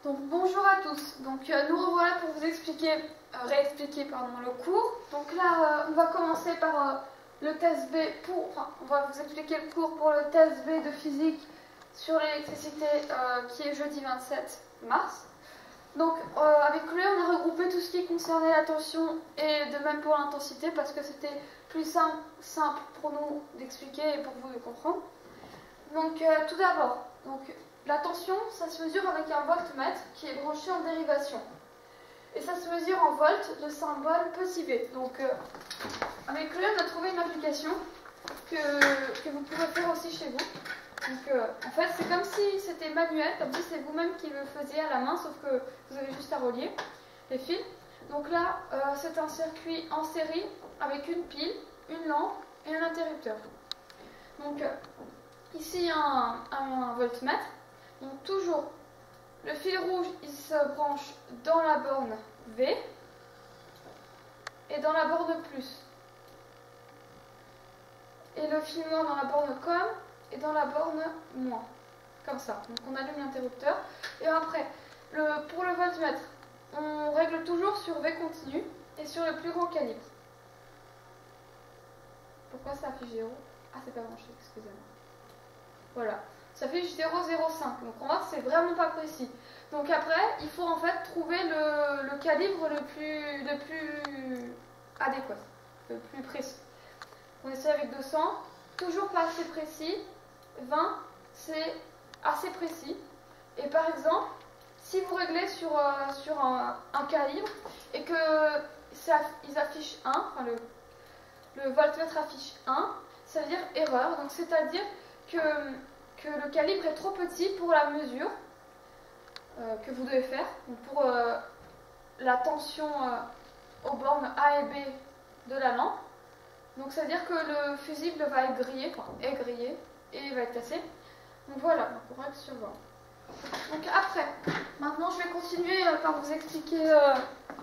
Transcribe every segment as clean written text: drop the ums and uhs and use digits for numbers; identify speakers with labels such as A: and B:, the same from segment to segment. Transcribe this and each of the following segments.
A: Donc bonjour à tous, donc nous revoilà pour vous expliquer, réexpliquer le cours. Donc là on va commencer par le test B on va vous expliquer le cours pour le test B de physique sur l'électricité qui est jeudi 27 mars. Donc avec lui on a regroupé tout ce qui concernait la tension et de même pour l'intensité parce que c'était plus simple pour nous d'expliquer et pour vous de comprendre. Donc tout d'abord, la tension, ça se mesure avec un voltmètre qui est branché en dérivation. Et ça se mesure en volts, le symbole petit v. Donc, avec lui, on a trouvé une application que vous pouvez faire aussi chez vous. Donc, en fait, c'est comme si c'était manuel, comme si c'est vous-même qui le faisiez à la main, sauf que vous avez juste à relier les fils. Donc là, c'est un circuit en série avec une pile, une lampe et un interrupteur. Donc, ici, il y a un voltmètre. Donc toujours, le fil rouge, il se branche dans la borne V et dans la borne plus. Et le fil noir dans la borne com et dans la borne moins. Comme ça. Donc on allume l'interrupteur. Et après, pour le voltmètre, on règle toujours sur V continu et sur le plus grand calibre. Pourquoi ça affiche 0 ? Ah, c'est pas branché, excusez-moi. Voilà. Ça fait 0,05. Donc on voit que c'est vraiment pas précis. Donc après, il faut en fait trouver le calibre le plus adéquat, le plus précis. On essaie avec 200, toujours pas assez précis. 20, c'est assez précis. Et par exemple, si vous réglez sur un calibre et que ils affichent 1, enfin le voltmètre affiche 1, ça veut dire erreur. Donc c'est-à-dire que le calibre est trop petit pour la mesure que vous devez faire. Donc pour la tension aux bornes A et B de la lampe. Donc ça veut dire que le fusible va être grillé, et va être cassé. Donc voilà, on règle sur 20. Donc après, maintenant je vais continuer par vous expliquer,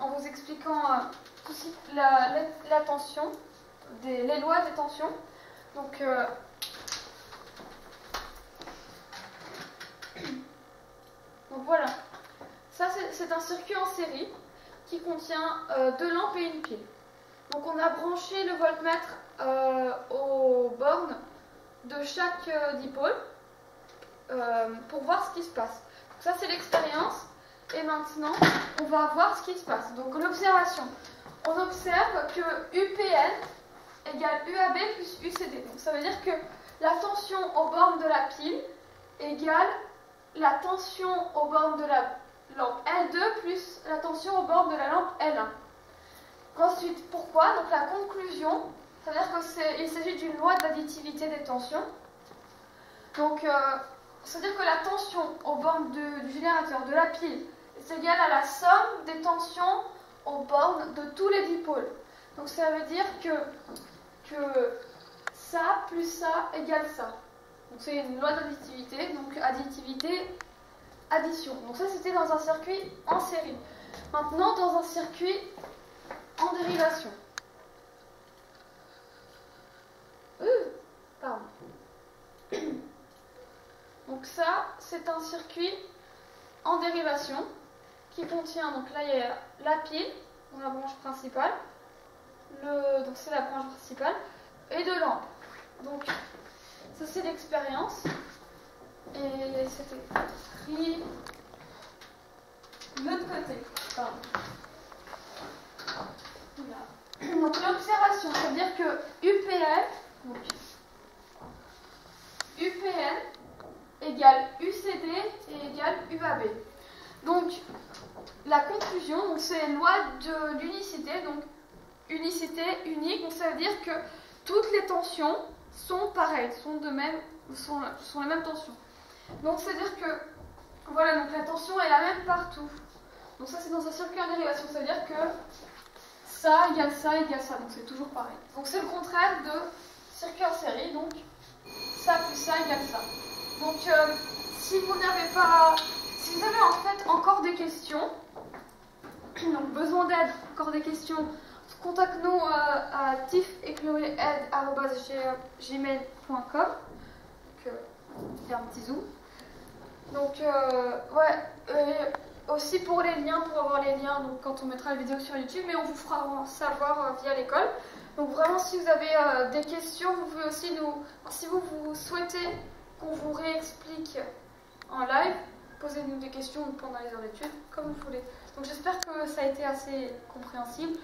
A: en vous expliquant aussi la tension, les lois des tensions. Donc voilà, ça c'est un circuit en série qui contient 2 lampes et une pile. Donc on a branché le voltmètre aux bornes de chaque dipôle pour voir ce qui se passe. Donc ça c'est l'expérience et maintenant on va voir ce qui se passe. Donc l'observation, on observe que UPN égale UAB plus UCD. Donc ça veut dire que la tension aux bornes de la pile égale la tension aux bornes de la lampe L2 plus la tension aux bornes de la lampe L1. Ensuite, pourquoi? Donc la conclusion, c'est-à-dire qu'il s'agit d'une loi d'additivité des tensions. Donc, c'est-à-dire que la tension aux bornes du générateur de la pile est égale à la somme des tensions aux bornes de tous les dipôles. Donc ça veut dire que ça plus ça égale ça. Donc c'est une loi d'additivité, donc additivité, addition. Donc ça c'était dans un circuit en série. Maintenant dans un circuit en dérivation. Pardon. Donc ça c'est un circuit en dérivation qui contient, donc là il y a la pile, dans la branche principale, donc c'est la branche principale, et 2 lampes. Donc ça c'est l'expérience et c'était écrit de l'autre côté. Pardon. Voilà. Donc l'observation, c'est-à-dire que UPN égale UCD et égale UAB. Donc la conclusion, c'est loi de l'unicité, donc unicité unique, donc ça veut dire que toutes les tensions sont pareilles, sont les mêmes tensions. Donc c'est-à-dire que voilà, donc la tension est la même partout. Donc ça c'est dans un circuit en dérivation, ça veut dire que ça égale ça égale ça, donc c'est toujours pareil. Donc c'est le contraire de circuit en série, donc ça plus ça égale ça. Donc si vous avez en fait encore des questions, donc besoin d'aide, encore des questions, contacte-nous à tifecloéaide@gmail.com. Il y a un petit zoom. Donc aussi pour les liens, pour avoir les liens donc quand on mettra la vidéo sur YouTube, mais on vous fera savoir via l'école. Donc vraiment, si vous avez des questions, vous pouvez aussi si vous souhaitez qu'on vous réexplique en live, posez-nous des questions pendant les heures d'études, comme vous voulez. Donc j'espère que ça a été assez compréhensible.